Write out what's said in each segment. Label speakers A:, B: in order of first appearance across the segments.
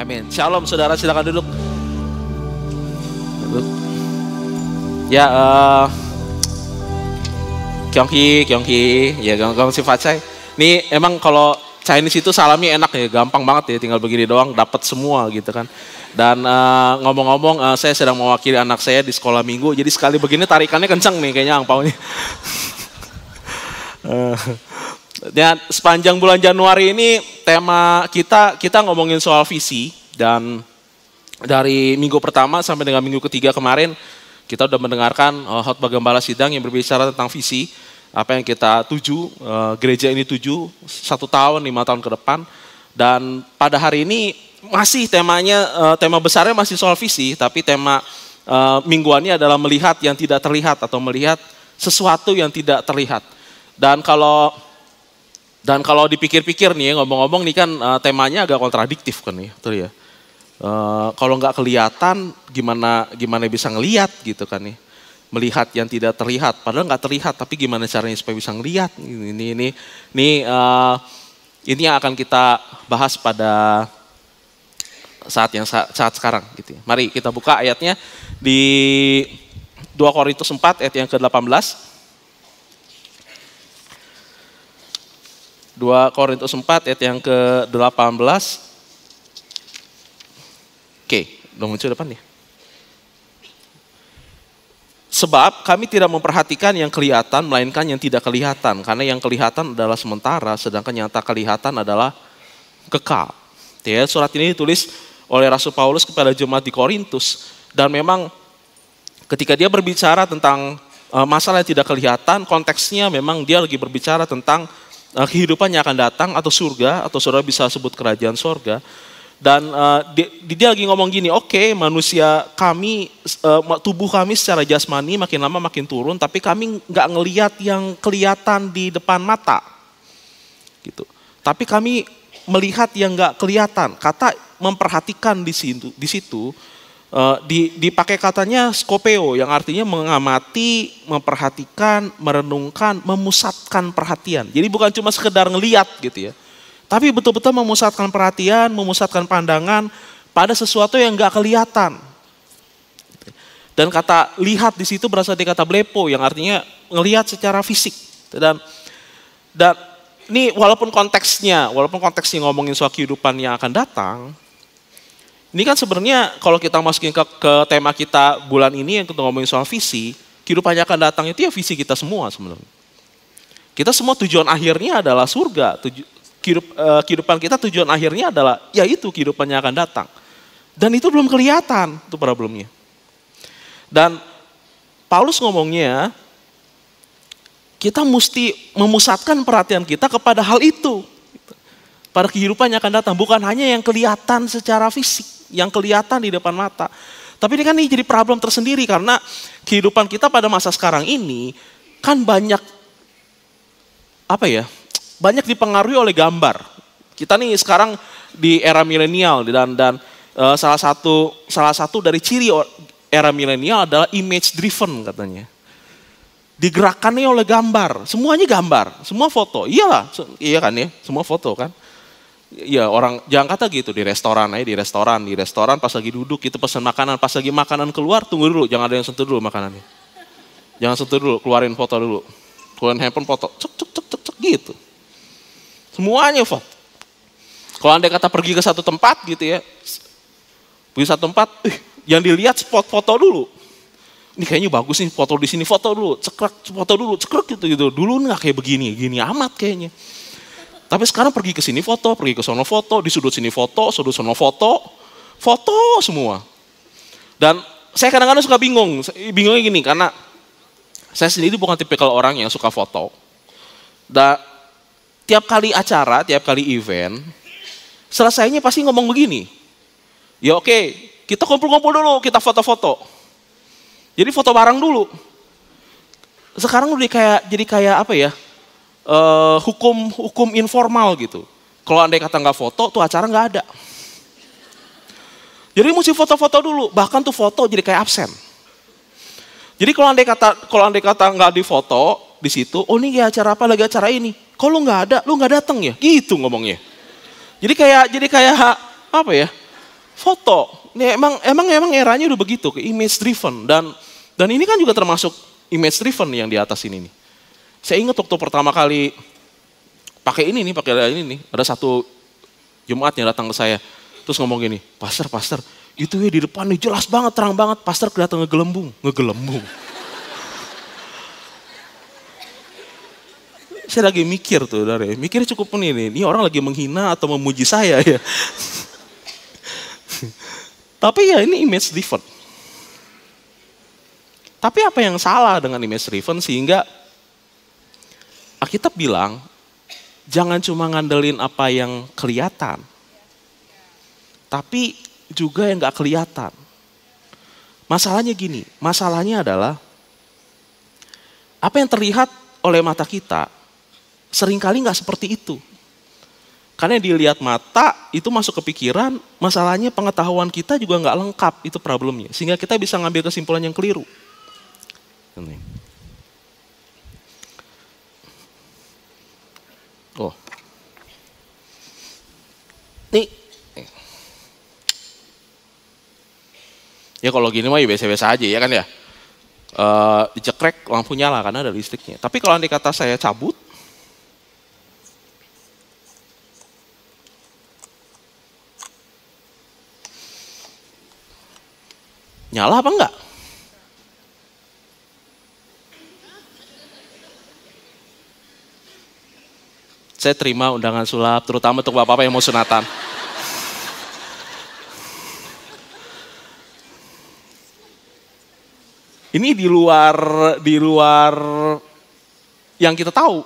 A: Amin. Shalom saudara, silakan duduk. Ya, Kyongki, ya Gong si Facai. Ini emang kalau Chinese itu salamnya enak ya, gampang banget ya, tinggal begini doang dapat semua gitu kan. Dan ngomong-ngomong, saya sedang mewakili anak saya di sekolah minggu, jadi sekali begini tarikannya kencang nih kayaknya angpaunya. Dan sepanjang bulan Januari ini tema kita ngomongin soal visi, dan dari minggu pertama sampai dengan minggu ketiga kemarin kita udah mendengarkan khotbah gembala sidang yang berbicara tentang visi, apa yang kita tuju, gereja ini tuju 1 tahun, 5 tahun ke depan. Dan pada hari ini masih temanya, tema besarnya masih soal visi, tapi tema mingguannya adalah melihat yang tidak terlihat atau melihat sesuatu yang tidak terlihat. Dan kalau dipikir-pikir nih, ngomong-ngomong nih kan temanya agak kontradiktif kan ya, betul ya. Kalau nggak kelihatan, gimana bisa ngelihat gitu kan ya. Melihat yang tidak terlihat, padahal nggak terlihat, tapi gimana caranya supaya bisa ngelihat. Ini yang akan kita bahas pada saat sekarang gitu ya. Mari kita buka ayatnya di 2 Korintus 4 ayat yang ke-18. 2 Korintus 4 ayat yang ke-18. Oke, udah muncul depan ya. Sebab kami tidak memperhatikan yang kelihatan, melainkan yang tidak kelihatan. Karena yang kelihatan adalah sementara, sedangkan yang tak kelihatan adalah kekal. Ya, surat ini ditulis oleh Rasul Paulus kepada jemaat di Korintus. Dan memang ketika dia berbicara tentang masalah yang tidak kelihatan, konteksnya memang dia lagi berbicara tentang kehidupan yang akan datang, atau surga, atau saudara bisa sebut kerajaan surga. Dan dia lagi ngomong gini, oke, manusia kami, tubuh kami secara jasmani makin lama makin turun, tapi kami nggak ngelihat yang kelihatan di depan mata, gitu. Tapi kami melihat yang nggak kelihatan. Kata memperhatikan di situ dipakai katanya skopeo, yang artinya mengamati, memperhatikan, merenungkan, memusatkan perhatian. Jadi bukan cuma sekedar ngelihat gitu ya. Tapi betul-betul memusatkan perhatian, memusatkan pandangan pada sesuatu yang nggak kelihatan. Dan kata lihat di situ berasal dari kata blepo, yang artinya ngelihat secara fisik. Dan ini walaupun konteksnya ngomongin soal kehidupan yang akan datang, ini kan sebenarnya kalau kita masukin ke tema kita bulan ini yang kita ngomongin soal visi, kehidupan yang akan datang itu ya visi kita semua sebenarnya. Kita semua tujuan akhirnya adalah surga. Kehidupan kita tujuan akhirnya adalah yaitu kehidupan yang akan datang. Dan itu belum kelihatan, itu problemnya. Dan Paulus ngomongnya, kita mesti memusatkan perhatian kita kepada hal itu. Pada kehidupan yang akan datang, bukan hanya yang kelihatan secara fisik, yang kelihatan di depan mata. Tapi ini kan jadi problem tersendiri, karena kehidupan kita pada masa sekarang ini kan banyak dipengaruhi oleh gambar. Kita nih sekarang di era milenial, dan salah satu dari ciri era milenial adalah image driven katanya. Digerakkannya oleh gambar, semuanya gambar, semua foto. Iya kan ya, semua foto kan. Ya orang jangan kata gitu di restoran pas lagi duduk gitu pesan makanan, pas lagi makanan keluar tunggu dulu, jangan ada yang sentuh dulu makanannya. Jangan sentuh dulu, keluarin foto dulu. Keluarin handphone foto, cek gitu. Semuanya foto. Kalau Anda kata pergi ke satu tempat gitu ya, pergi satu tempat, yang dilihat spot foto dulu. Ini kayaknya bagus nih, foto di sini, foto dulu, cekrek gitu. Dulu nggak kayak gini amat kayaknya. Tapi sekarang pergi ke sini foto, pergi ke sono foto, di sudut sini foto, sudut sono foto semua. Dan saya kadang-kadang suka bingungnya gini, karena saya sendiri bukan tipikal orang yang suka foto. Dan tiap kali acara, tiap kali event, selesainya pasti ngomong begini. Ya oke, kita kumpul-kumpul dulu, kita foto-foto. Jadi foto bareng dulu. Sekarang udah jadi kayak apa ya? Hukum informal gitu. Kalau andai kata nggak foto, tuh acara nggak ada. Jadi mesti foto-foto dulu, bahkan tuh foto jadi kayak absen. Jadi kalau andai kata nggak difoto di situ, oh ini acara apa, lagi acara ini. Kalau lu nggak datang ya, gitu ngomongnya. Jadi kayak apa ya? Foto. Ini emang eranya udah begitu, image driven, dan ini kan juga termasuk image driven yang di atas ini nih. Saya ingat waktu pertama kali pakai ini nih, ada satu Jumat yang datang ke saya, terus ngomong gini, pastor, itu ya di depan nih jelas banget, terang banget, pastor kelihatan ngegelembung. Saya lagi mikir tuh, mikirnya cukup ini orang lagi menghina atau memuji saya ya. Tapi ya ini image driven. Tapi apa yang salah dengan image driven sehingga Alkitab bilang, jangan cuma ngandelin apa yang kelihatan, tapi juga yang gak kelihatan. Masalahnya adalah apa yang terlihat oleh mata kita seringkali gak seperti itu. Karena yang dilihat mata itu masuk ke pikiran, masalahnya pengetahuan kita juga gak lengkap, itu problemnya. Sehingga kita bisa ngambil kesimpulan yang keliru. Oh, nih, ya kalau gini mah ya biasa-biasa aja ya kan ya. Dicekrek lampu nyala karena ada listriknya. Tapi kalau andai kata saya cabut, nyala apa enggak? Saya terima undangan sulap, terutama untuk bapak-bapak yang mau sunatan. Ini di luar yang kita tahu.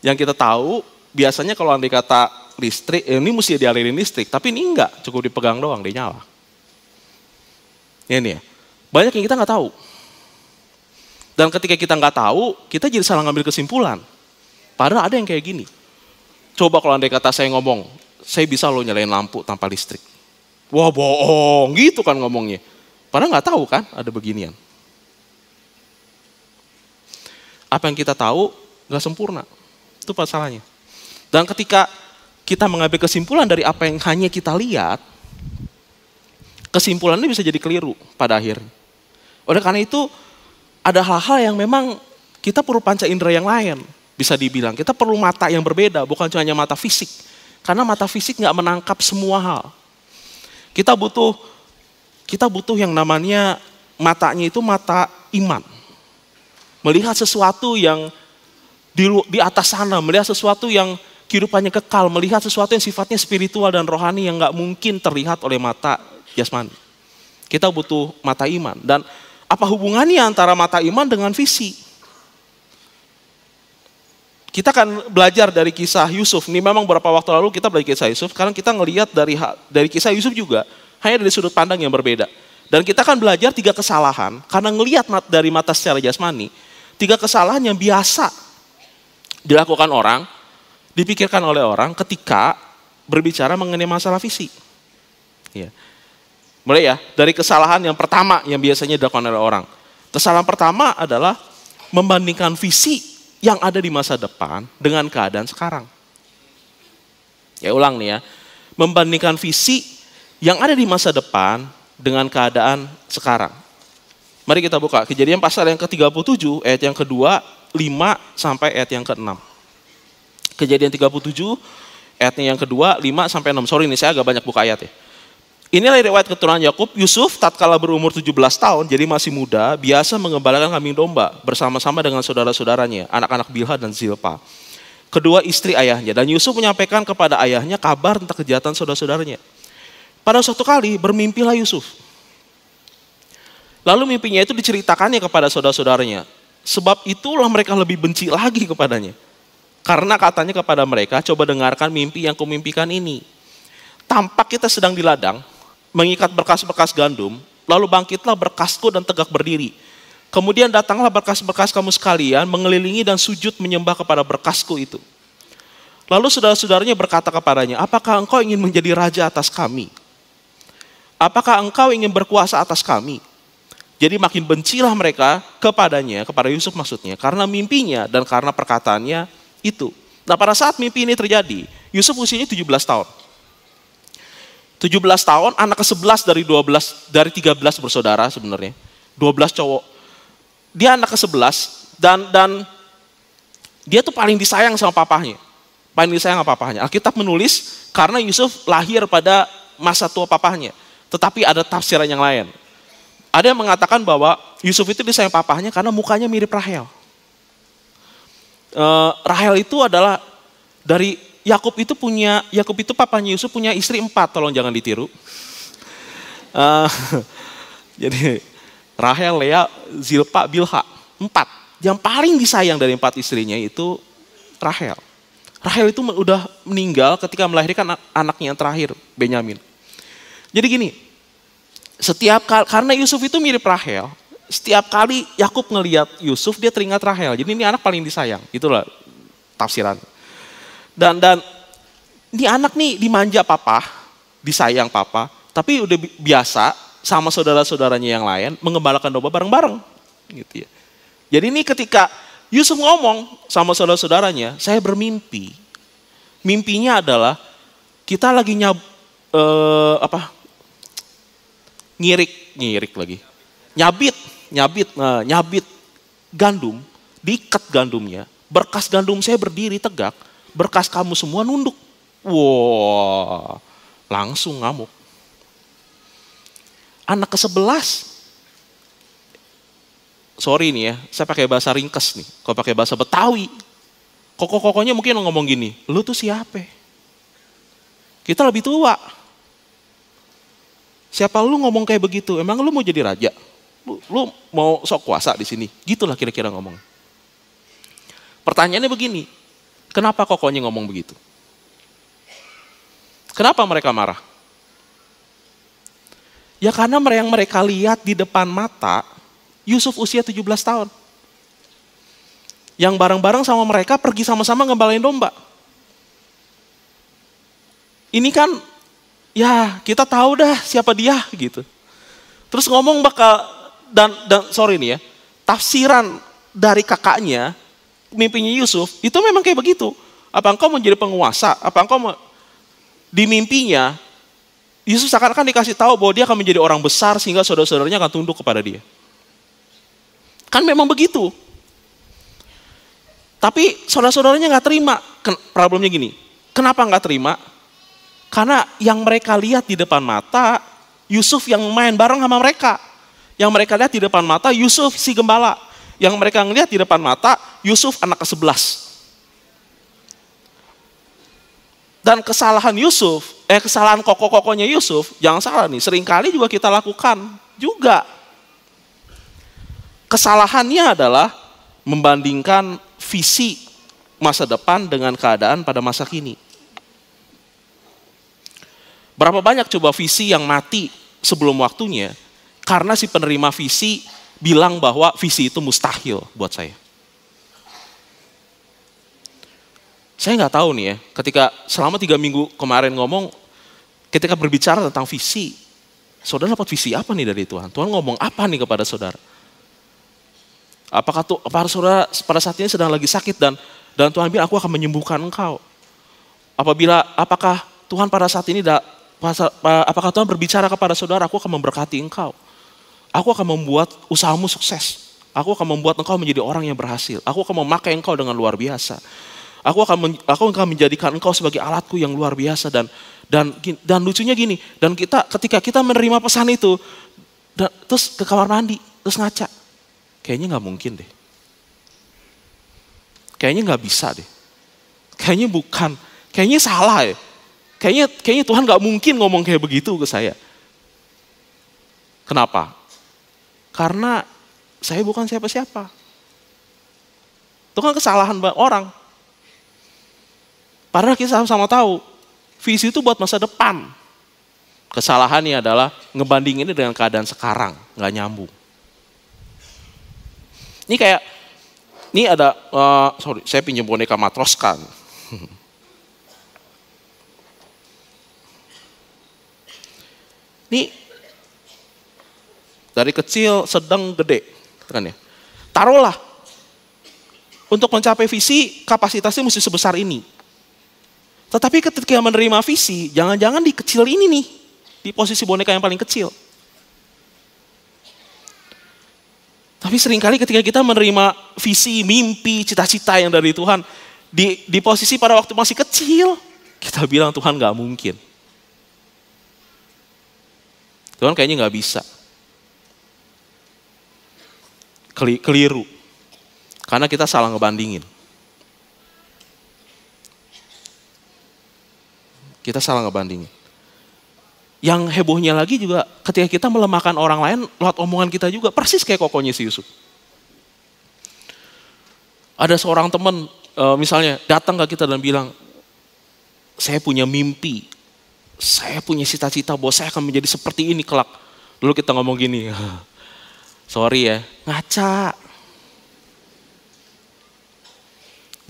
A: Yang kita tahu biasanya kalau andai kata listrik, ini mesti dialirin listrik, tapi ini enggak, cukup dipegang doang, dia nyala. Ini ya, banyak yang kita nggak tahu. Dan ketika kita nggak tahu, kita jadi salah ngambil kesimpulan. Padahal ada yang kayak gini. Coba kalau andai kata saya ngomong, saya bisa loh nyalain lampu tanpa listrik. Wah bohong, gitu kan ngomongnya. Padahal nggak tahu kan ada beginian. Apa yang kita tahu nggak sempurna. Itu masalahnya. Dan ketika kita mengambil kesimpulan dari apa yang hanya kita lihat, kesimpulannya bisa jadi keliru pada akhirnya. Oleh karena itu, ada hal-hal yang memang kita perlu panca indera yang lain. Bisa dibilang, kita perlu mata yang berbeda, bukan hanya mata fisik. Karena mata fisik nggak menangkap semua hal. Kita butuh yang namanya matanya itu mata iman. Melihat sesuatu yang di atas sana, melihat sesuatu yang kehidupannya kekal, melihat sesuatu yang sifatnya spiritual dan rohani yang nggak mungkin terlihat oleh mata jasmani. Kita butuh mata iman. Dan apa hubungannya antara mata iman dengan visi? Kita kan belajar dari kisah Yusuf. Ini memang beberapa waktu lalu kita belajar kisah Yusuf. Sekarang kita ngelihat dari kisah Yusuf juga. Hanya dari sudut pandang yang berbeda. Dan kita kan belajar 3 kesalahan. Karena ngelihat dari mata secara jasmani. 3 kesalahan yang biasa dilakukan orang. Dipikirkan oleh orang ketika berbicara mengenai masalah visi. Ya. Mulai ya, dari kesalahan yang pertama yang biasanya dilakukan oleh orang. Kesalahan pertama adalah membandingkan visi yang ada di masa depan dengan keadaan sekarang. Ya ulang nih ya, membandingkan visi yang ada di masa depan dengan keadaan sekarang. Mari kita buka Kejadian pasal yang ke-37 ayat yang kedua, 5 sampai ayat yang ke-6. Kejadian 37 ayat yang kedua, 5 sampai 6. Sorry nih saya agak banyak buka ayat ya. Inilah riwayat keturunan Yakub. Yusuf tatkala berumur 17 tahun, jadi masih muda, biasa mengembalakan kambing domba bersama-sama dengan saudara-saudaranya, anak-anak Bilha dan Zilpa, kedua istri ayahnya. Dan Yusuf menyampaikan kepada ayahnya kabar tentang kejahatan saudara-saudaranya. Pada suatu kali bermimpilah Yusuf. Lalu mimpinya itu diceritakannya kepada saudara-saudaranya. Sebab itulah mereka lebih benci lagi kepadanya. Karena katanya kepada mereka, coba dengarkan mimpi yang kumimpikan ini. Tampak kita sedang di ladang, mengikat berkas-berkas gandum, lalu bangkitlah berkasku dan tegak berdiri. Kemudian datanglah berkas-berkas kamu sekalian, mengelilingi dan sujud menyembah kepada berkasku itu. Lalu saudara-saudaranya berkata kepadanya, apakah engkau ingin menjadi raja atas kami? Apakah engkau ingin berkuasa atas kami? Jadi makin bencilah mereka kepadanya, kepada Yusuf maksudnya, karena mimpinya dan karena perkataannya itu. Nah pada saat mimpi ini terjadi, Yusuf usianya 17 tahun. 17 tahun, anak ke-11 dari 13 bersaudara sebenarnya. 12 cowok. Dia anak ke-11 dan dia tuh paling disayang sama papahnya. Paling disayang sama papahnya. Alkitab menulis karena Yusuf lahir pada masa tua papahnya. Tetapi ada tafsiran yang lain. Ada yang mengatakan bahwa Yusuf itu disayang papahnya karena mukanya mirip Rahel. Rahel itu adalah dari Yakub itu papanya Yusuf punya istri 4, tolong jangan ditiru. Jadi Rahel, Lea, Zilpa, Bilha, 4. Yang paling disayang dari 4 istrinya itu Rahel. Rahel itu udah meninggal ketika melahirkan anaknya yang terakhir, Benyamin. Jadi gini, karena Yusuf itu mirip Rahel, setiap kali Yakub ngelihat Yusuf dia teringat Rahel. Jadi ini anak paling disayang, itulah tafsiran. Dan ini anak nih dimanja papa, disayang papa, tapi udah biasa sama saudara-saudaranya yang lain mengembalakan domba bareng-bareng, gitu ya. Jadi ini ketika Yusuf ngomong sama saudara-saudaranya, saya bermimpi. Mimpinya adalah kita lagi nyabit gandum, diikat gandumnya, berkas gandum saya berdiri tegak, berkas kamu semua nunduk. Wow, langsung ngamuk. Anak ke-11, sorry nih ya, saya pakai bahasa ringkes nih. Kalau pakai bahasa Betawi, koko-kokonya mungkin ngomong gini, lu tuh siapa? Kita lebih tua. Siapa lu ngomong kayak begitu? Emang lu mau jadi raja? Lu mau sok kuasa di sini? Gitulah kira-kira ngomong. Pertanyaannya begini, kenapa kokonya ngomong begitu? Kenapa mereka marah? Ya karena yang mereka lihat di depan mata, Yusuf usia 17 tahun. Yang bareng-bareng sama mereka pergi sama-sama ngembalain domba. Ini kan, ya kita tahu dah siapa dia gitu. Terus ngomong dan sorry nih ya, tafsiran dari kakaknya, mimpinya Yusuf, itu memang kayak begitu. Apa engkau menjadi penguasa? Apa engkau di mimpinya, Yusuf seakan-akan dikasih tahu bahwa dia akan menjadi orang besar sehingga saudara-saudaranya akan tunduk kepada dia. Kan memang begitu. Tapi saudara-saudaranya nggak terima. Problemnya gini, kenapa nggak terima? Karena yang mereka lihat di depan mata, Yusuf yang main bareng sama mereka. Yang mereka lihat di depan mata, Yusuf si gembala. Yang mereka ngelihat di depan mata, Yusuf anak ke-11. Dan kesalahan kesalahan koko-kokonya Yusuf, jangan salah nih, seringkali juga kita lakukan juga. Kesalahannya adalah membandingkan visi masa depan dengan keadaan pada masa kini. Berapa banyak coba visi yang mati sebelum waktunya karena si penerima visi bilang bahwa visi itu mustahil buat saya. Saya nggak tahu nih ya, ketika selama 3 minggu kemarin ngomong, ketika berbicara tentang visi, saudara dapat visi apa nih dari Tuhan? Tuhan ngomong apa nih kepada saudara? Apakah saudara pada saat ini sedang lagi sakit dan Tuhan bilang aku akan menyembuhkan engkau? Apakah Tuhan pada saat ini apakah Tuhan berbicara kepada saudara, aku akan memberkati engkau? Aku akan membuat usahamu sukses. Aku akan membuat engkau menjadi orang yang berhasil. Aku akan memakai engkau dengan luar biasa. Aku akan menjadikan engkau sebagai alatku yang luar biasa dan lucunya gini, dan ketika kita menerima pesan itu, terus ke kamar mandi, terus ngaca, kayaknya nggak mungkin deh, kayaknya nggak bisa deh, kayaknya salah ya, kayaknya Tuhan nggak mungkin ngomong kayak begitu ke saya. Kenapa? Karena saya bukan siapa-siapa. Itu kan kesalahan orang. Padahal kita sama-sama tahu, visi itu buat masa depan. Kesalahannya adalah ngebandingin ini dengan keadaan sekarang, nggak nyambung. Ini ada, saya pinjam boneka Matroska. Ini dari kecil, sedang, gede, kan ya. Taruhlah, untuk mencapai visi kapasitasnya mesti sebesar ini. Tetapi ketika menerima visi, jangan-jangan di kecil ini nih, di posisi boneka yang paling kecil. Tapi seringkali ketika kita menerima visi, mimpi, cita-cita yang dari Tuhan, di posisi pada waktu masih kecil, kita bilang Tuhan gak mungkin. Tuhan kayaknya gak bisa. Keliru. Karena kita salah ngebandingin. Kita salah ngebandingin. Yang hebohnya lagi juga ketika kita melemahkan orang lain lewat omongan kita juga. Persis kayak kokonya si Yusuf. Ada seorang teman misalnya datang ke kita dan bilang, saya punya mimpi, saya punya cita-cita bahwa saya akan menjadi seperti ini kelak. Lalu kita ngomong gini, sorry ya, ngaca.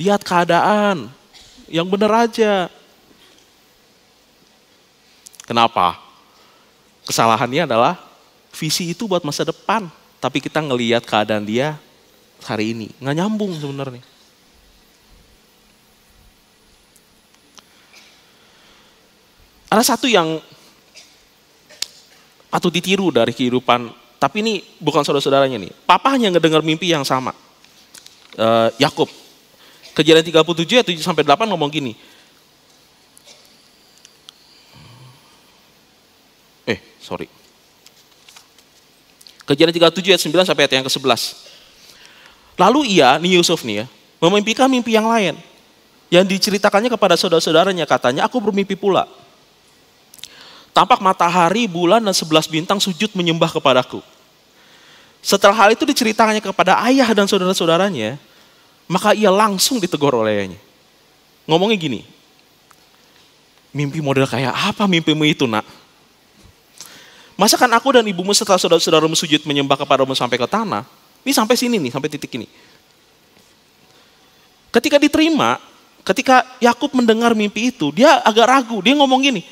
A: Lihat keadaan, yang benar aja. Kenapa? Kesalahannya adalah visi itu buat masa depan, tapi kita ngelihat keadaan dia hari ini. Nggak nyambung sebenarnya. Ada satu yang patut ditiru dari kehidupan, tapi ini bukan saudara-saudaranya nih. Papahnya ngedengar mimpi yang sama. Yakub. Kejadian 37 ayat 7-8 ngomong gini. Kejadian 37 ayat 9 sampai ayat yang ke-11. Lalu ia, nih Yusuf nih ya, memimpikan mimpi yang lain. Yang diceritakannya kepada saudara-saudaranya, katanya, aku bermimpi pula. Tampak matahari, bulan, dan 11 bintang sujud menyembah kepadaku. Setelah hal itu diceritakannya kepada ayah dan saudara-saudaranya, maka ia langsung ditegur oleh ayahnya. Ngomongnya gini, mimpi model kayak apa mimpimu itu nak? Masakan aku dan ibumu setelah saudara-saudaramu sujud menyembah kepadamu sampai ke tanah? Ini sampai sini nih, sampai titik ini. Ketika diterima, ketika Yakub mendengar mimpi itu, dia agak ragu. Dia ngomong gini,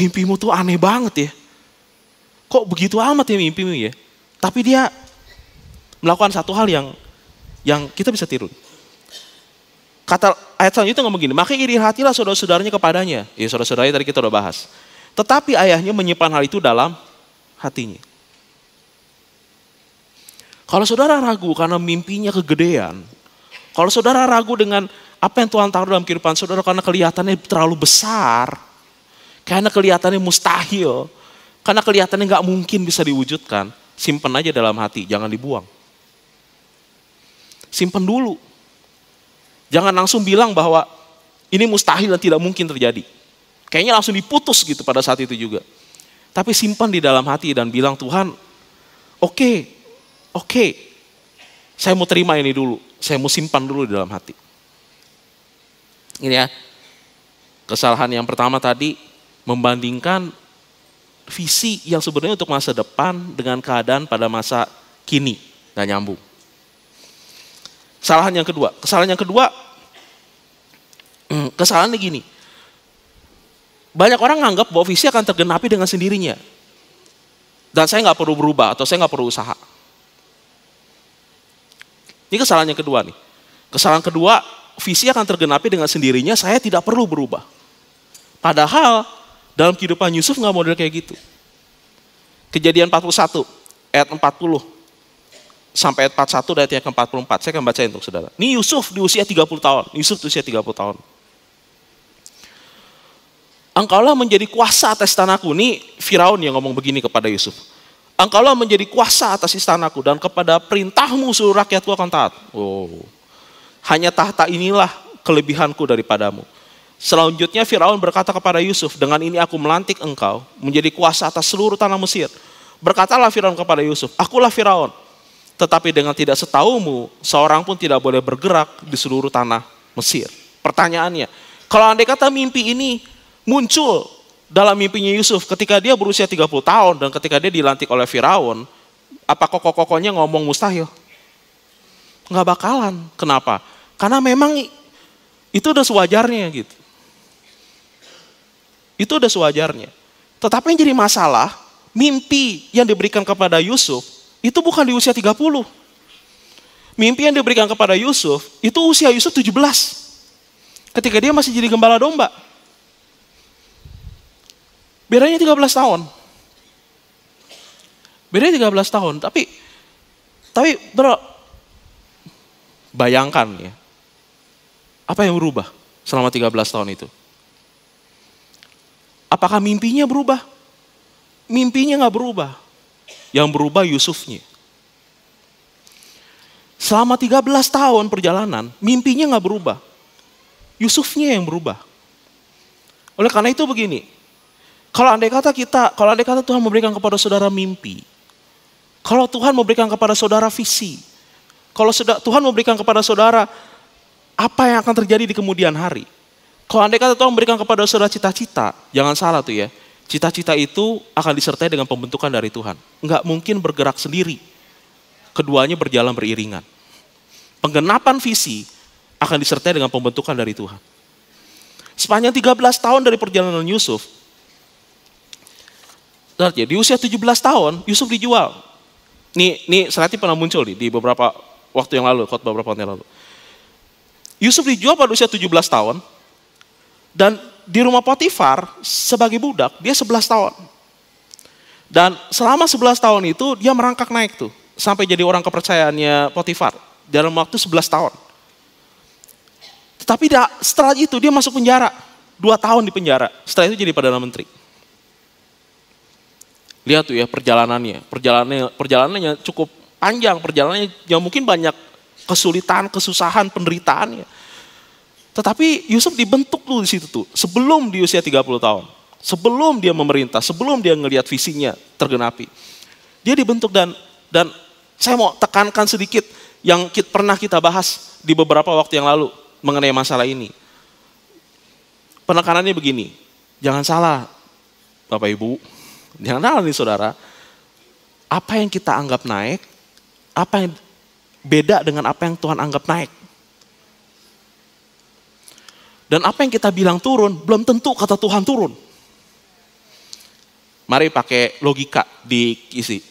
A: mimpimu tuh aneh banget ya. Kok begitu amat ya mimpimu ya? Tapi dia melakukan satu hal yang kita bisa tiru. Kata ayat selanjutnya ngomong gini, maka iri hatilah saudara-saudaranya kepadanya. Ya saudara-saudaranya tadi kita udah bahas. Tetapi ayahnya menyimpan hal itu dalam hatinya. Kalau saudara ragu karena mimpinya kegedean, kalau saudara ragu dengan apa yang Tuhan taruh dalam kehidupan saudara karena kelihatannya terlalu besar, karena kelihatannya mustahil, karena kelihatannya gak mungkin bisa diwujudkan, simpan aja dalam hati, jangan dibuang. Simpan dulu. Jangan langsung bilang bahwa ini mustahil dan tidak mungkin terjadi. Kayaknya langsung diputus gitu pada saat itu juga. Tapi simpan di dalam hati dan bilang, Tuhan, oke, saya mau terima ini dulu. Saya mau simpan dulu di dalam hati. Ini ya, kesalahan yang pertama tadi, membandingkan visi yang sebenarnya untuk masa depan dengan keadaan pada masa kini. Nggak nyambung. Kesalahan yang kedua, kesalahannya gini. Banyak orang nganggap bahwa visi akan tergenapi dengan sendirinya. Dan saya nggak perlu berubah atau saya nggak perlu usaha. Ini kesalahan yang kedua nih. Kesalahan kedua, visi akan tergenapi dengan sendirinya, saya tidak perlu berubah. Padahal dalam kehidupan Yusuf nggak model kayak gitu. Kejadian 41, ayat 40 sampai ayat 41 dan ayat yang ke-44. Saya akan bacain untuk saudara. Ini Yusuf di usia 30 tahun. Yusuf di usia 30 tahun. Engkaulah menjadi kuasa atas istanaku. Ini Firaun yang ngomong begini kepada Yusuf. Engkaulah menjadi kuasa atas istanaku dan kepada perintahmu seluruh rakyatku akan taat. Hanya tahta inilah kelebihanku daripadamu. Selanjutnya Firaun berkata kepada Yusuf, dengan ini aku melantik engkau menjadi kuasa atas seluruh tanah Mesir. Berkatalah Firaun kepada Yusuf, akulah Firaun. Tetapi dengan tidak setahumu, seorang pun tidak boleh bergerak di seluruh tanah Mesir. Pertanyaannya, kalau andai kata mimpi ini muncul dalam mimpinya Yusuf ketika dia berusia 30 tahun dan ketika dia dilantik oleh Firaun, apa kokoh-kokohnya ngomong mustahil? Nggak bakalan. Kenapa? Karena memang itu udah sewajarnya gitu. Itu udah sewajarnya. Tetapi yang jadi masalah, mimpi yang diberikan kepada Yusuf itu bukan di usia 30. Mimpi yang diberikan kepada Yusuf itu usia Yusuf 17. Ketika dia masih jadi gembala domba. Bedanya 13 tahun. Bedanya 13 tahun, tapi bro, bayangkan ya, apa yang berubah selama 13 tahun itu? Apakah mimpinya berubah? Mimpinya nggak berubah. Yang berubah Yusufnya. Selama 13 tahun perjalanan, mimpinya nggak berubah. Yusufnya yang berubah. Oleh karena itu begini, kalau andai kata Tuhan memberikan kepada saudara mimpi, kalau Tuhan memberikan kepada saudara visi, kalau Tuhan memberikan kepada saudara apa yang akan terjadi di kemudian hari. Kalau andai kata Tuhan memberikan kepada saudara cita-cita, jangan salah tuh ya. Cita-cita itu akan disertai dengan pembentukan dari Tuhan. Enggak mungkin bergerak sendiri. Keduanya berjalan beriringan. Penggenapan visi akan disertai dengan pembentukan dari Tuhan. Sepanjang 13 tahun dari perjalanan Yusuf, di usia 17 tahun, Yusuf dijual. Nih Serati pernah muncul di beberapa waktu yang lalu, beberapa tahun yang lalu. Yusuf dijual pada usia 17 tahun, dan di rumah Potifar sebagai budak, dia 11 tahun. Dan selama 11 tahun itu, dia merangkak naik tuh, sampai jadi orang kepercayaannya Potifar, dalam waktu 11 tahun. Tetapi setelah itu dia masuk penjara, 2 tahun di penjara, setelah itu jadi Perdana Menteri. Lihat tuh ya perjalanannya cukup panjang, perjalanannya yang mungkin banyak kesulitan, kesusahan, penderitaan ya. Tetapi Yusuf dibentuk dulu di situ tuh, sebelum di usia 30 tahun. Sebelum dia memerintah, sebelum dia ngelihat visinya tergenapi. Dia dibentuk dan saya mau tekankan sedikit yang pernah kita bahas di beberapa waktu yang lalu mengenai masalah ini. Penekanannya begini, jangan salah Bapak Ibu, jangan salah nih saudara, apa yang kita anggap naik, apa yang beda dengan apa yang Tuhan anggap naik. Dan apa yang kita bilang turun, belum tentu kata Tuhan turun. Mari pakai logika diisi.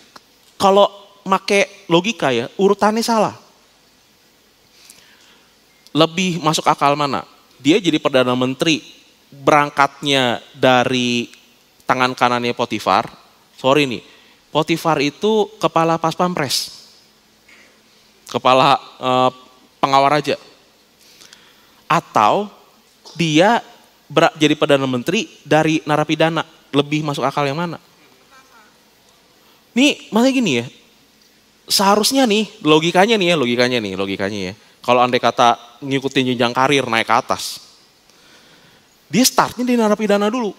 A: Kalau pakai logika ya, urutannya salah. Lebih masuk akal mana? Dia jadi Perdana Menteri, berangkatnya dari tangan kanannya Potifar. Sorry nih, Potifar itu kepala pas pampres. Kepala pengawal raja. Atau dia jadi Perdana Menteri dari narapidana. Lebih masuk akal yang mana? Nih, makanya gini ya. Seharusnya nih, logikanya ya. Kalau andai kata ngikutin jenjang karir naik ke atas. Dia startnya di narapidana dulu.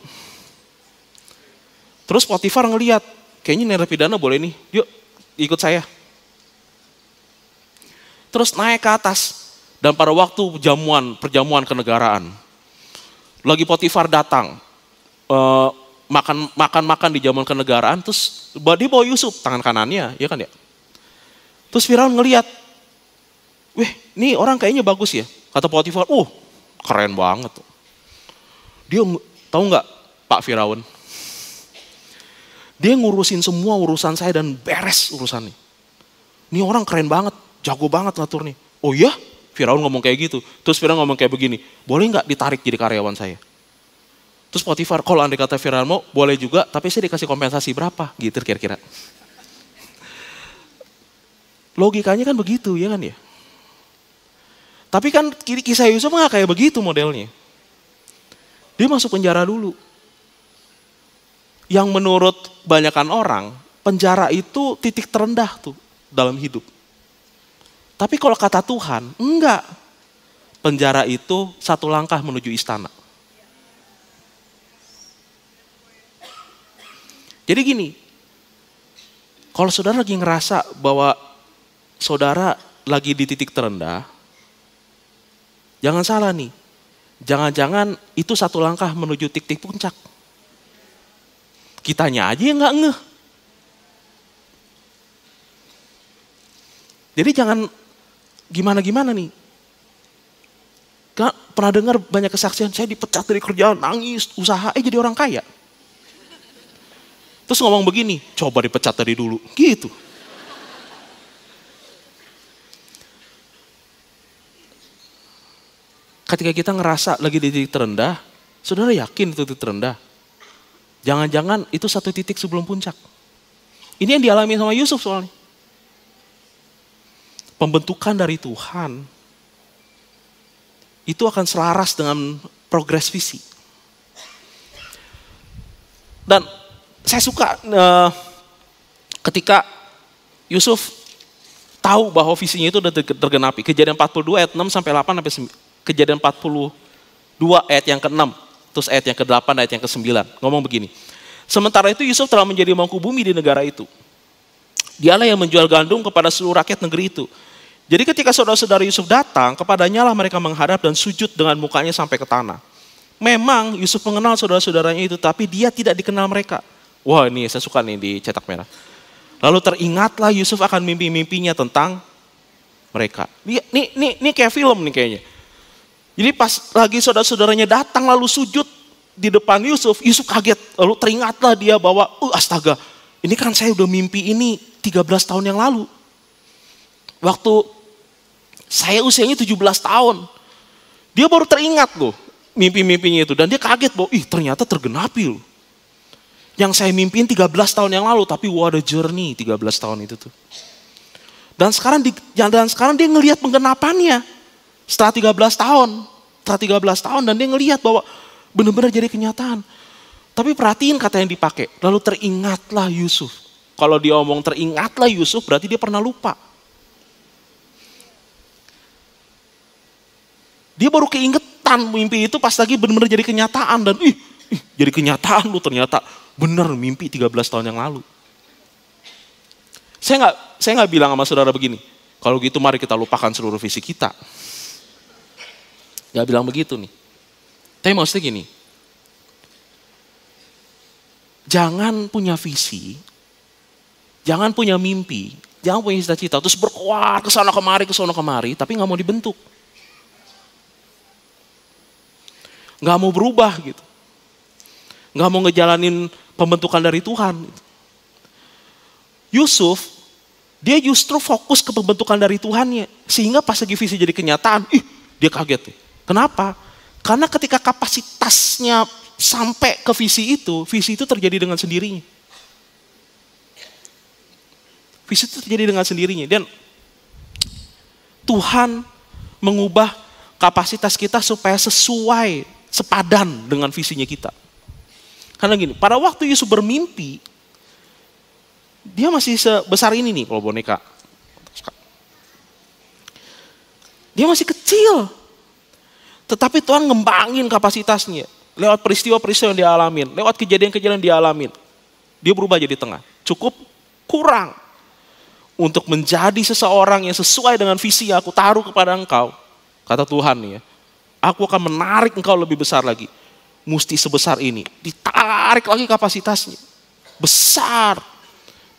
A: Terus Potifar ngelihat, kayaknya narapidana boleh nih, yuk ikut saya. Terus naik ke atas. Dan pada waktu perjamuan kenegaraan, lagi Potifar datang, makan di jamuan kenegaraan, terus dia bawa Yusuf tangan kanannya, ya kan ya. Terus Firaun ngelihat, weh, ini orang kayaknya bagus ya. Kata Potifar, keren banget. Dia tahu nggak Pak Firaun? Dia ngurusin semua urusan saya dan beres urusannya. Ini orang keren banget, jago banget ngatur nih. Oh iya? Firaun ngomong kayak gitu. Terus Firaun ngomong kayak begini, boleh nggak ditarik jadi karyawan saya? Terus Potifar, kalau andai kata Firaun mau, boleh juga, tapi saya dikasih kompensasi berapa? Gitu kira-kira. Logikanya kan begitu, ya kan ya? Tapi kan kisah Yusuf nggak kayak begitu modelnya. Dia masuk penjara dulu. Yang menurut banyakan orang, penjara itu titik terendah tuh dalam hidup. Tapi kalau kata Tuhan, enggak. Penjara itu satu langkah menuju istana. Jadi gini, kalau saudara lagi ngerasa bahwa saudara lagi di titik terendah, jangan salah nih. Jangan-jangan itu satu langkah menuju titik puncak. Kitanya aja yang nggak ngeh. Jadi jangan gimana-gimana nih. Pernah dengar banyak kesaksian, saya dipecat dari kerjaan, nangis, usaha, jadi orang kaya. Terus ngomong begini, coba dipecat dari dulu, gitu. Ketika kita ngerasa lagi di titik terendah, saudara yakin itu titik terendah? Jangan-jangan itu satu titik sebelum puncak. Ini yang dialami sama Yusuf soalnya. Pembentukan dari Tuhan itu akan selaras dengan progres visi. Dan saya suka ketika Yusuf tahu bahwa visinya itu sudah tergenapi. Kejadian 42 ayat 6 sampai 8 sampai kejadian 42 ayat yang ke-6. Terus ayat yang ke-8 ayat yang ke-9. Ngomong begini. Sementara itu Yusuf telah menjadi mangku bumi di negara itu. Dialah yang menjual gandum kepada seluruh rakyat negeri itu. Jadi ketika saudara-saudara Yusuf datang, kepadanya lah mereka menghadap dan sujud dengan mukanya sampai ke tanah. Memang Yusuf mengenal saudara-saudaranya itu, tapi dia tidak dikenal mereka. Wah, ini saya suka nih di cetak merah. Lalu teringatlah Yusuf akan mimpi-mimpinya tentang mereka. Ini kayak film nih kayaknya. Jadi pas lagi saudara-saudaranya datang lalu sujud di depan Yusuf, Yusuf kaget. Lalu teringatlah dia bahwa, astaga, ini kan saya udah mimpi ini 13 tahun yang lalu. Waktu saya usianya 17 tahun. Dia baru teringat loh mimpi-mimpinya itu. Dan dia kaget bahwa, ternyata tergenapi loh. Yang saya mimpiin 13 tahun yang lalu, tapi what a journey 13 tahun itu tuh. Dan sekarang dia ngelihat penggenapannya setelah 13 tahun. Setelah 13 tahun dan dia ngelihat bahwa benar-benar jadi kenyataan. Tapi perhatiin kata yang dipakai, lalu teringatlah Yusuf. Kalau dia omong teringatlah Yusuf berarti dia pernah lupa. Dia baru keingetan mimpi itu pas lagi benar-benar jadi kenyataan. Dan jadi kenyataan lu ternyata benar mimpi 13 tahun yang lalu. Saya nggak bilang sama saudara begini, kalau gitu mari kita lupakan seluruh visi kita. Nggak bilang begitu nih. Tapi maksudnya gini, jangan punya visi, jangan punya mimpi, jangan punya cita-cita, terus berkuar ke sana kemari, tapi nggak mau dibentuk. Nggak mau berubah gitu. Nggak mau ngejalanin pembentukan dari Tuhan. Yusuf, dia justru fokus ke pembentukan dari Tuhannya. Sehingga pas lagi visi jadi kenyataan, dia kaget. Kenapa? Karena ketika kapasitasnya sampai ke visi itu terjadi dengan sendirinya. Visi itu terjadi dengan sendirinya. Dan Tuhan mengubah kapasitas kita supaya sepadan dengan visinya kita. Karena gini, pada waktu Yusuf bermimpi, dia masih sebesar ini nih kalau boneka. Dia masih kecil. Tetapi Tuhan ngembangin kapasitasnya. Lewat peristiwa-peristiwa yang dia alamin, lewat kejadian-kejadian yang dia alamin. Dia berubah jadi tengah. Cukup kurang untuk menjadi seseorang yang sesuai dengan visi yang aku taruh kepada engkau. Kata Tuhan nih ya, aku akan menarik engkau lebih besar lagi. Mesti sebesar ini. Ditarik lagi kapasitasnya. Besar.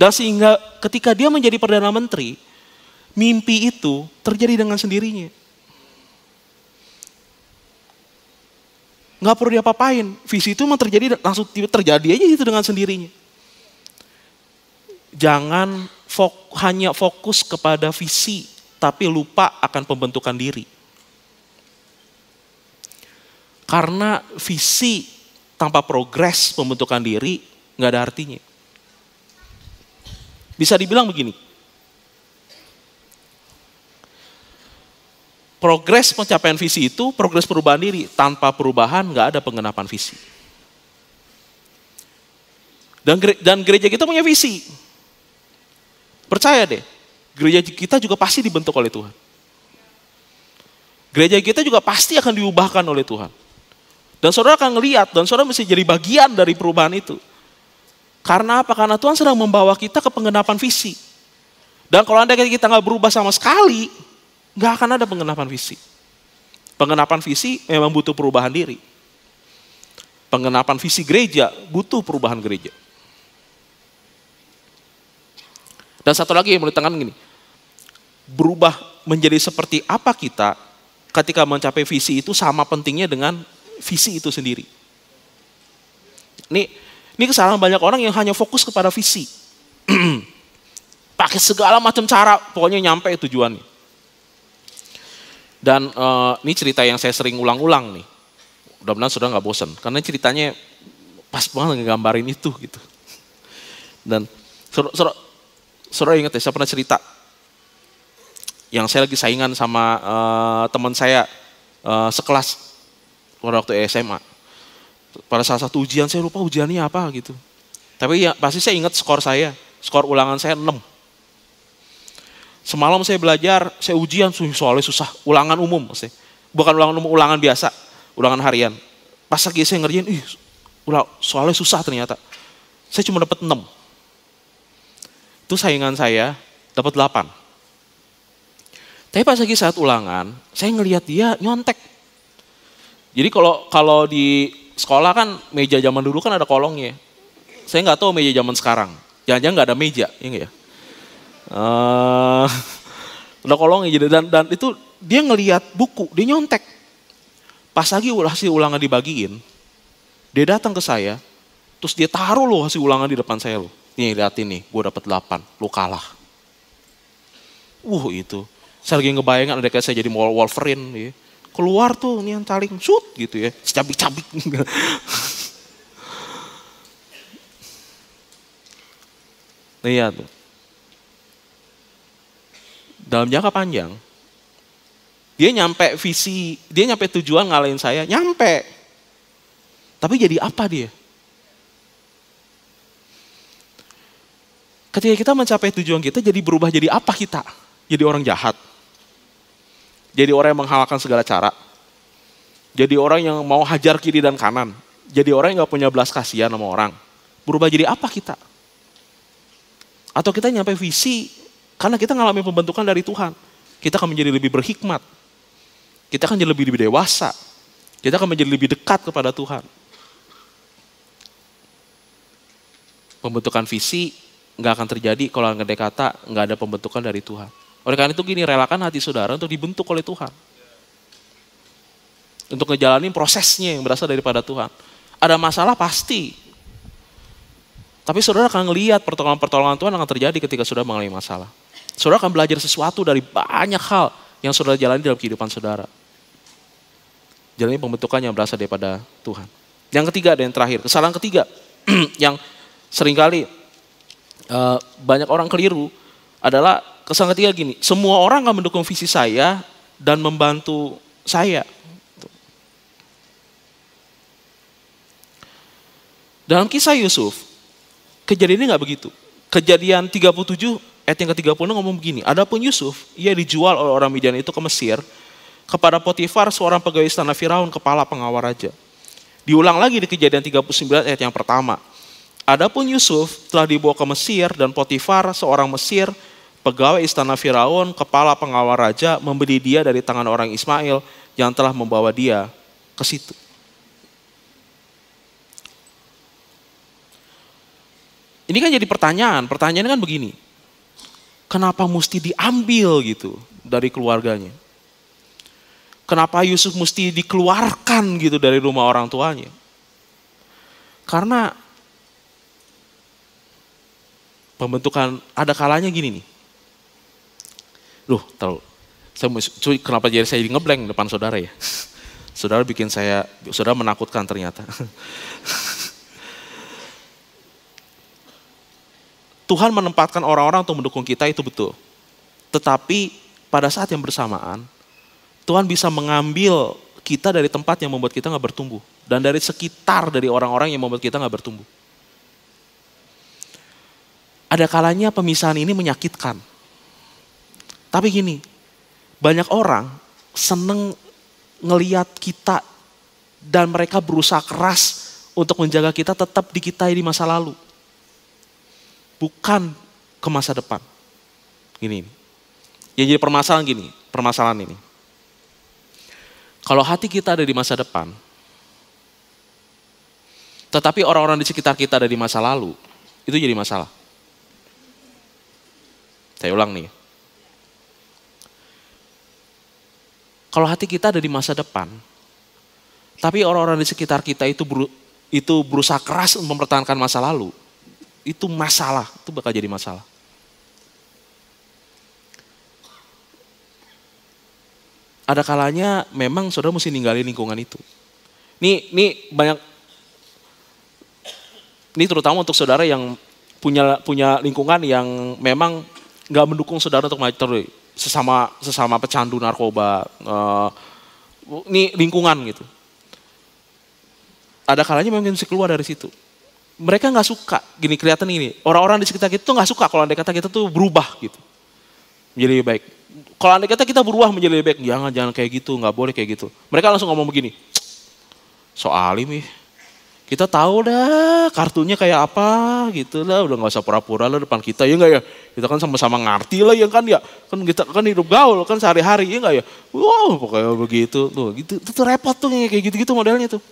A: Dan sehingga ketika dia menjadi Perdana Menteri, mimpi itu terjadi dengan sendirinya. Nggak perlu diapa-apain. Visi itu memang terjadi, langsung terjadi aja itu dengan sendirinya. Jangan hanya fokus kepada visi, tapi lupa akan pembentukan diri. Karena visi tanpa progres pembentukan diri nggak ada artinya. Bisa dibilang begini, progres pencapaian visi itu progres perubahan diri. Tanpa perubahan nggak ada penggenapan visi. Dan gereja kita punya visi. Percaya deh, gereja kita juga pasti dibentuk oleh Tuhan. Gereja kita juga pasti akan diubahkan oleh Tuhan. Dan saudara akan ngelihat, dan saudara mesti jadi bagian dari perubahan itu. Karena apa? Karena Tuhan sedang membawa kita ke penggenapan visi. Dan kalau kita nggak berubah sama sekali, nggak akan ada penggenapan visi. Penggenapan visi memang butuh perubahan diri. Penggenapan visi gereja butuh perubahan gereja. Dan satu lagi yang mau ditekankan gini, berubah menjadi seperti apa kita ketika mencapai visi itu sama pentingnya dengan visi itu sendiri. Ini kesalahan banyak orang yang hanya fokus kepada visi. Pakai segala macam cara, pokoknya nyampe tujuannya. Dan ini cerita yang saya sering ulang-ulang nih. Mudah-mudahan saudara nggak bosan. Karena ceritanya pas banget ngegambarin itu gitu. Dan saudara ingat ya, saya pernah cerita yang saya lagi saingan sama teman saya sekelas pada waktu SMA. Pada salah satu ujian, saya lupa ujiannya apa gitu. Tapi ya pasti saya ingat skor saya, skor ulangan saya 6. Semalam saya belajar, saya ujian, soalnya susah, ulangan umum. Bukan ulangan umum, ulangan biasa, ulangan harian. Pas lagi saya ngerjain, soalnya susah ternyata. Saya cuma dapat 6. Itu saingan saya dapat 8. Tapi pas lagi saat ulangan, saya ngelihat dia nyontek. Jadi kalau di sekolah kan meja zaman dulu kan ada kolongnya. Saya nggak tahu meja zaman sekarang. Jangan-jangan nggak ada meja, ya nggak ya? Udah kolongnya jadi dan itu dia ngelihat buku, dia nyontek. Pas lagi hasil ulangan dibagiin, dia datang ke saya, terus dia taruh loh hasil ulangan di depan saya loh. Nih liatin nih, gue dapet 8, lu kalah. Itu, saya lagi ngebayangin ada kayak saya jadi Wolverine, ya. Keluar tuh nih yang taling, shoot gitu ya, secabik-cabik. Lihat tuh. Dalam jangka panjang, dia nyampe visi, dia nyampe tujuan ngalahin saya, nyampe. Tapi jadi apa dia? Ketika kita mencapai tujuan kita, jadi berubah jadi apa kita? Jadi orang jahat. Jadi orang yang menghalalkan segala cara. Jadi orang yang mau hajar kiri dan kanan. Jadi orang yang gak punya belas kasihan sama orang. Berubah jadi apa kita? Atau kita nyampe visi, karena kita ngalamin pembentukan dari Tuhan. Kita akan menjadi lebih berhikmat. Kita akan jadi lebih dewasa. Kita akan menjadi lebih dekat kepada Tuhan. Pembentukan visi nggak akan terjadi kalau andai kata nggak ada pembentukan dari Tuhan. Oleh karena itu gini, relakan hati saudara untuk dibentuk oleh Tuhan. Untuk ngejalanin prosesnya yang berasal daripada Tuhan. Ada masalah pasti. Tapi saudara akan ngelihat pertolongan-pertolongan Tuhan akan terjadi ketika saudara mengalami masalah. Saudara akan belajar sesuatu dari banyak hal yang saudara jalani dalam kehidupan saudara. Jalani pembentukan yang berasal daripada Tuhan. Yang ketiga dan yang terakhir, kesalahan ketiga yang seringkali banyak orang keliru adalah kesalahan ketiga gini, semua orang akan mendukung visi saya dan membantu saya. Dalam kisah Yusuf, kejadian ini nggak begitu. Kejadian 37 ayat yang ke-30 ngomong begini, adapun Yusuf, ia dijual oleh orang Midian itu ke Mesir kepada Potifar, seorang pegawai istana Firaun, kepala pengawal raja. Diulang lagi di kejadian 39 ayat yang pertama. Adapun Yusuf telah dibawa ke Mesir dan Potifar, seorang Mesir, pegawai istana Firaun, kepala pengawal raja, membeli dia dari tangan orang Ismail yang telah membawa dia ke situ. Ini kan jadi pertanyaannya kan begini, kenapa mesti diambil gitu dari keluarganya? Kenapa Yusuf mesti dikeluarkan gitu dari rumah orang tuanya? Karena pembentukan, ada kalanya gini nih. Kenapa jadi saya ngeblank depan saudara ya? Saudara saudara menakutkan ternyata. Tuhan menempatkan orang-orang untuk mendukung kita itu betul. Tetapi pada saat yang bersamaan, Tuhan bisa mengambil kita dari tempat yang membuat kita gak bertumbuh. Dan dari sekitar dari orang-orang yang membuat kita gak bertumbuh. Ada kalanya pemisahan ini menyakitkan. Tapi gini, banyak orang seneng ngeliat kita dan mereka berusaha keras untuk menjaga kita tetap di kita di masa lalu. Bukan ke masa depan. Gini. Yang jadi permasalahan ini. Kalau hati kita ada di masa depan, tetapi orang-orang di sekitar kita ada di masa lalu, itu jadi masalah. Saya ulang nih. Kalau hati kita ada di masa depan, tapi orang-orang di sekitar kita itu berusaha keras untuk mempertahankan masa lalu, itu masalah, itu bakal jadi masalah. Ada kalanya memang saudara mesti ninggalin lingkungan itu. Nih banyak Ini terutama untuk saudara yang punya lingkungan yang memang nggak mendukung saudara untuk maju sesama pecandu narkoba. Ini lingkungan gitu. Ada kalanya mungkin mesti keluar dari situ. Mereka nggak suka, gini kelihatan ini. Orang-orang di sekitar kita tuh nggak suka kalau andai kata kita tuh berubah gitu. Menjadi lebih baik. Kalau andai kata kita berubah menjadi lebih baik, jangan kayak gitu, nggak boleh kayak gitu. Mereka langsung ngomong begini, soalim nih. Kita tahu dah kartunya kayak apa gitu lah, udah nggak usah pura-pura lah depan kita, ya nggak ya? Kita kan sama-sama ngerti lah ya kan ya, kan kita kan hidup gaul kan sehari-hari, ya nggak ya? Wow, pokoknya begitu tuh, gitu, itu repot tuh kayak gitu-gitu modelnya tuh.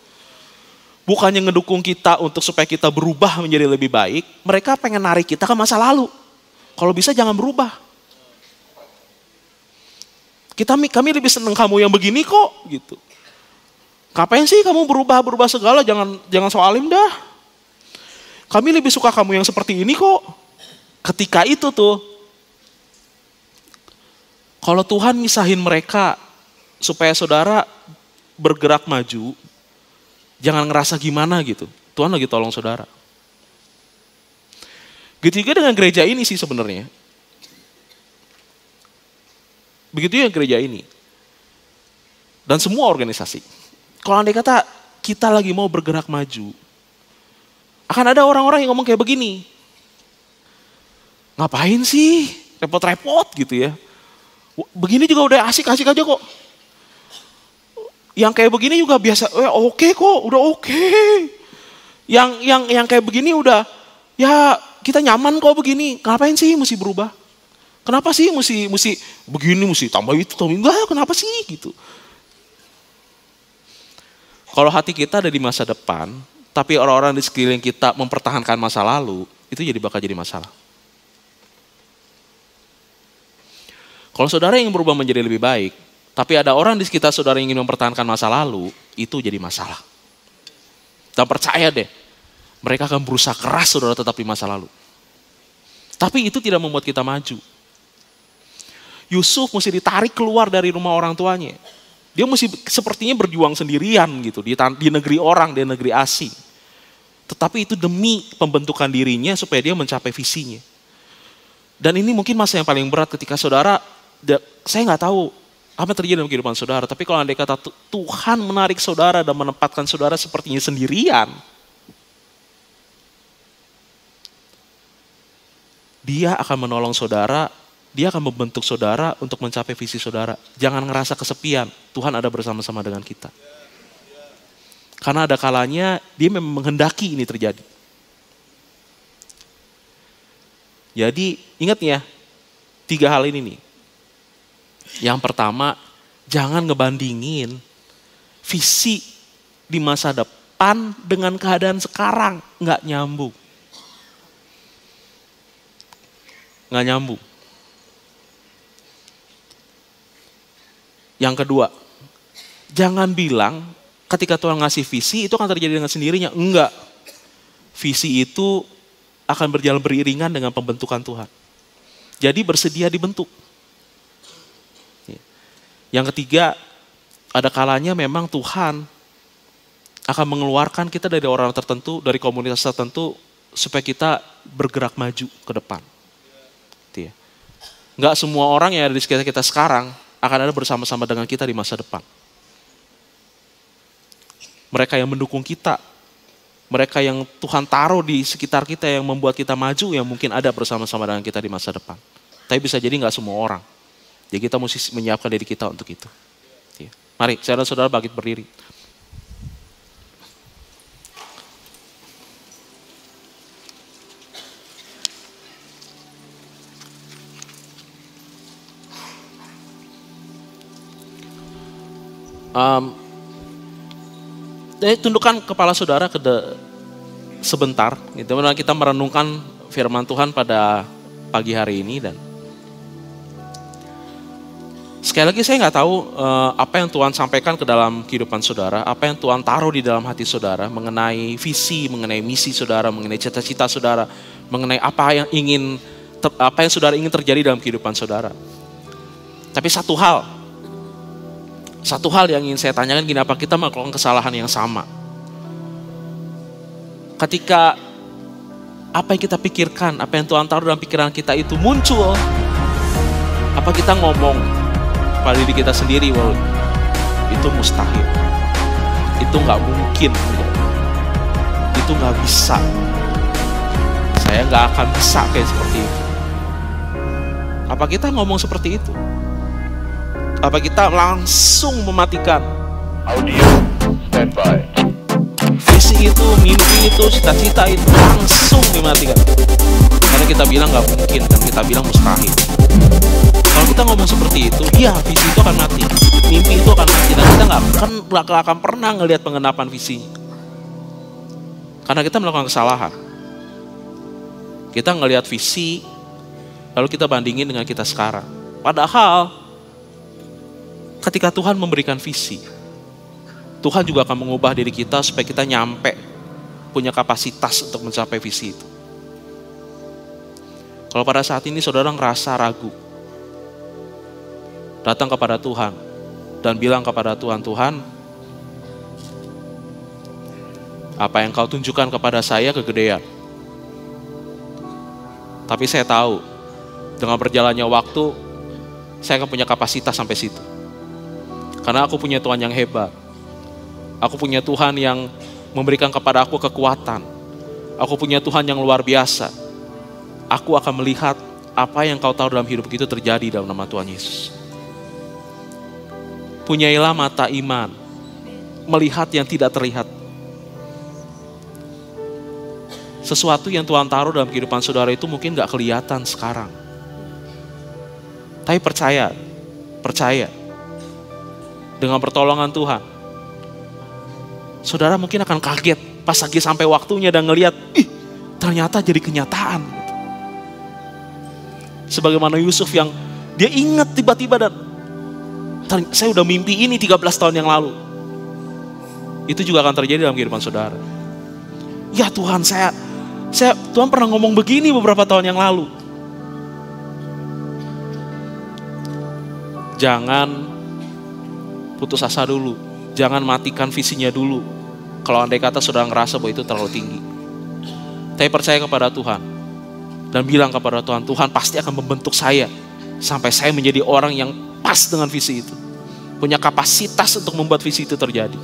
A: Bukannya ngedukung kita untuk supaya kita berubah menjadi lebih baik, mereka pengen narik kita ke masa lalu. Kalau bisa jangan berubah. Kami lebih seneng kamu yang begini kok gitu. Ngapain sih kamu berubah segala, jangan soalim dah. Kami lebih suka kamu yang seperti ini kok. Ketika itu tuh, kalau Tuhan misahin mereka supaya saudara bergerak maju, jangan ngerasa gimana gitu. Tuhan lagi tolong saudara. Gitu juga dengan gereja ini sih sebenarnya. Begitu ya gereja ini. Dan semua organisasi. Kalau andai kata kita lagi mau bergerak maju, akan ada orang-orang yang ngomong kayak begini. Ngapain sih repot-repot gitu ya. Begini juga udah asik-asik aja kok. Yang kayak begini juga biasa, oke kok, udah oke. Yang kayak begini udah, ya kita nyaman kok begini. Ngapain sih mesti berubah? Kenapa sih mesti begini, mesti tambah itu, enggak, kenapa sih gitu. Kalau hati kita ada di masa depan, tapi orang-orang di sekeliling kita mempertahankan masa lalu, itu bakal jadi masalah. Kalau saudara ingin berubah menjadi lebih baik, tapi ada orang di sekitar saudara yang ingin mempertahankan masa lalu, itu jadi masalah. Dan percaya deh, mereka akan berusaha keras saudara tetap di masa lalu. Tapi itu tidak membuat kita maju. Yusuf mesti ditarik keluar dari rumah orang tuanya. Dia mesti sepertinya berjuang sendirian gitu di negeri orang, di negeri asing. Tetapi itu demi pembentukan dirinya supaya dia mencapai visinya. Dan ini mungkin masa yang paling berat ketika saudara, saya nggak tahu apa yang terjadi dalam kehidupan saudara. Tapi kalau andai kata Tuhan menarik saudara dan menempatkan saudara sepertinya sendirian, Dia akan menolong saudara. Dia akan membentuk saudara untuk mencapai visi saudara. Jangan ngerasa kesepian. Tuhan ada bersama-sama dengan kita. Karena ada kalanya dia memang menghendaki ini terjadi. Jadi ingat ya, 3 hal ini nih. Yang pertama, jangan ngebandingin visi di masa depan dengan keadaan sekarang. Nggak nyambung. Nggak nyambung. Yang kedua, jangan bilang ketika Tuhan ngasih visi itu akan terjadi dengan sendirinya. Enggak. Visi itu akan berjalan beriringan dengan pembentukan Tuhan. Jadi bersedia dibentuk. Yang ketiga, ada kalanya memang Tuhan akan mengeluarkan kita dari orang tertentu, dari komunitas tertentu, supaya kita bergerak maju ke depan. Enggak semua orang yang ada di sekitar kita sekarang akan ada bersama-sama dengan kita di masa depan. Mereka yang mendukung kita, mereka yang Tuhan taruh di sekitar kita yang membuat kita maju, yang mungkin ada bersama-sama dengan kita di masa depan. Tapi bisa jadi nggak semua orang. Jadi kita mesti menyiapkan diri kita untuk itu. Mari, saya dan saudara bangkit berdiri. Tundukkan kepala saudara sebentar, gitu. Kita merenungkan firman Tuhan pada pagi hari ini dan sekali lagi saya nggak tahu apa yang Tuhan sampaikan ke dalam kehidupan saudara, apa yang Tuhan taruh di dalam hati saudara mengenai visi, mengenai misi saudara, mengenai cita-cita saudara, mengenai apa yang saudara ingin terjadi dalam kehidupan saudara. Tapi satu hal yang ingin saya tanyakan, gini, apa kita melakukan kesalahan yang sama? Ketika apa yang kita pikirkan, apa yang Tuhan taruh dalam pikiran kita itu muncul. Apa kita ngomong pada diri kita sendiri, bahwa itu mustahil, itu nggak mungkin, itu nggak bisa, saya nggak akan bisa kayak seperti itu. Apa kita ngomong seperti itu? Apa kita langsung mematikan?
B: Audio standby.
A: Visi itu, mimpi itu, cita-cita itu langsung dimatikan. Karena kita bilang nggak mungkin dan kita bilang mustahil. Kalau kita ngomong seperti itu, ya visi itu akan mati, mimpi itu akan mati, dan kita nggak akan pernah ngelihat pengenapan visinya. Karena kita melakukan kesalahan. Kita ngelihat visi, lalu kita bandingin dengan kita sekarang. Padahal, ketika Tuhan memberikan visi, Tuhan juga akan mengubah diri kita supaya kita nyampe, punya kapasitas untuk mencapai visi itu. Kalau pada saat ini saudara ngerasa ragu, datang kepada Tuhan dan bilang kepada Tuhan, Tuhan, apa yang kau tunjukkan kepada saya kegedean. Tapi saya tahu, dengan berjalannya waktu, saya akan punya kapasitas sampai situ. Karena aku punya Tuhan yang hebat. Aku punya Tuhan yang memberikan kepada aku kekuatan. Aku punya Tuhan yang luar biasa. Aku akan melihat apa yang kau tahu dalam hidup itu terjadi dalam nama Tuhan Yesus. Punyailah mata iman, melihat yang tidak terlihat. Sesuatu yang Tuhan taruh dalam kehidupan saudara itu mungkin gak kelihatan sekarang. Tapi percaya, dengan pertolongan Tuhan, saudara mungkin akan kaget pas lagi sampai waktunya dan ngelihat, ternyata jadi kenyataan. Sebagaimana Yusuf yang dia ingat tiba-tiba dan saya udah mimpi ini 13 tahun yang lalu. Itu juga akan terjadi dalam kehidupan saudara. Ya Tuhan, Tuhan pernah ngomong begini beberapa tahun yang lalu. Jangan putus asa dulu. Jangan matikan visinya dulu. Kalau andai kata saudara ngerasa bahwa itu terlalu tinggi. Tapi percaya kepada Tuhan. Dan bilang kepada Tuhan, Tuhan pasti akan membentuk saya. Sampai saya menjadi orang yang pas dengan visi itu. Punya kapasitas untuk membuat visi itu terjadi.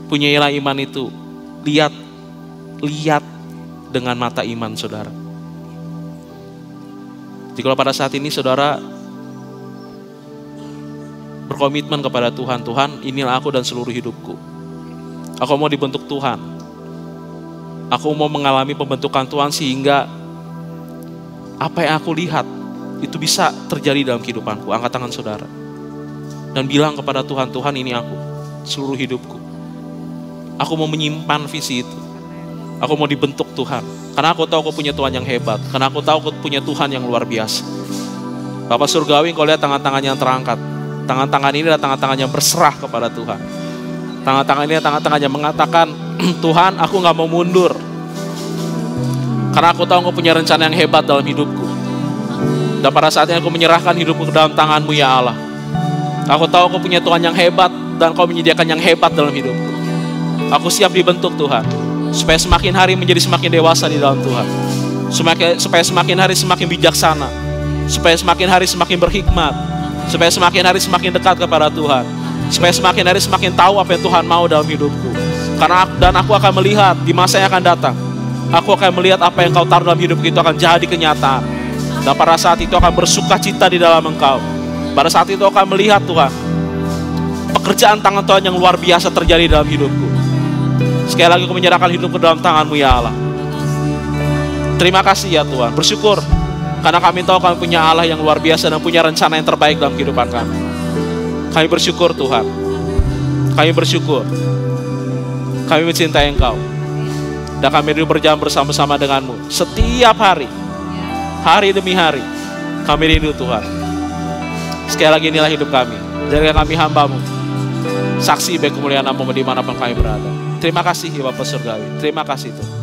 A: Punyailah iman itu. Lihat dengan mata iman saudara. Jadi kalau pada saat ini saudara berkomitmen kepada Tuhan, Tuhan inilah aku dan seluruh hidupku. Aku mau dibentuk Tuhan. Aku mau mengalami pembentukan Tuhan sehingga apa yang aku lihat itu bisa terjadi dalam kehidupanku. Angkat tangan saudara dan bilang kepada Tuhan, Tuhan ini aku, seluruh hidupku. Aku mau menyimpan visi itu. Aku mau dibentuk Tuhan. Karena aku tahu aku punya Tuhan yang hebat. Karena aku tahu aku punya Tuhan yang luar biasa. Bapak Surgawi, kau lihat tangan-tangannya yang terangkat. Tangan-tangan ini adalah tangan-tangan yang berserah kepada Tuhan. Tangan-tangan ini adalah tangan-tangan yang mengatakan, Tuhan, aku gak mau mundur. Karena aku tahu aku punya rencana yang hebat dalam hidupku. Dan pada saatnya aku menyerahkan hidupku ke dalam tangan-Mu ya Allah. Aku tahu aku punya Tuhan yang hebat dan Kau menyediakan yang hebat dalam hidupku. Aku siap dibentuk Tuhan. Supaya semakin hari menjadi semakin dewasa di dalam Tuhan. Supaya semakin hari semakin bijaksana. Supaya semakin hari semakin berhikmat. Supaya semakin hari semakin dekat kepada Tuhan. Supaya semakin hari semakin tahu apa yang Tuhan mau dalam hidupku. Dan aku akan melihat di masa yang akan datang. Aku akan melihat apa yang Kau taruh dalam hidupku itu akan jadi kenyataan. Dan pada saat itu akan bersuka cita di dalam Engkau. Pada saat itu akan melihat Tuhan, pekerjaan tangan Tuhan yang luar biasa terjadi dalam hidupku. Sekali lagi aku menyerahkan hidupku dalam tangan-Mu ya Allah. Terima kasih ya Tuhan. Bersyukur karena kami tahu kami punya Allah yang luar biasa dan punya rencana yang terbaik dalam kehidupan kami. Kami bersyukur Tuhan. Kami bersyukur. Kami mencintai Engkau. Dan kami rindu berjalan bersama-sama dengan-Mu setiap hari. Hari demi hari. Kami rindu Tuhan. Sekali lagi inilah hidup kami. Jadikan kami hamba-Mu. Saksi baik kemuliaan nama-Mu dimanapun kami berada. Terima kasih ya Bapak Surgawi. Terima kasih Tuhan.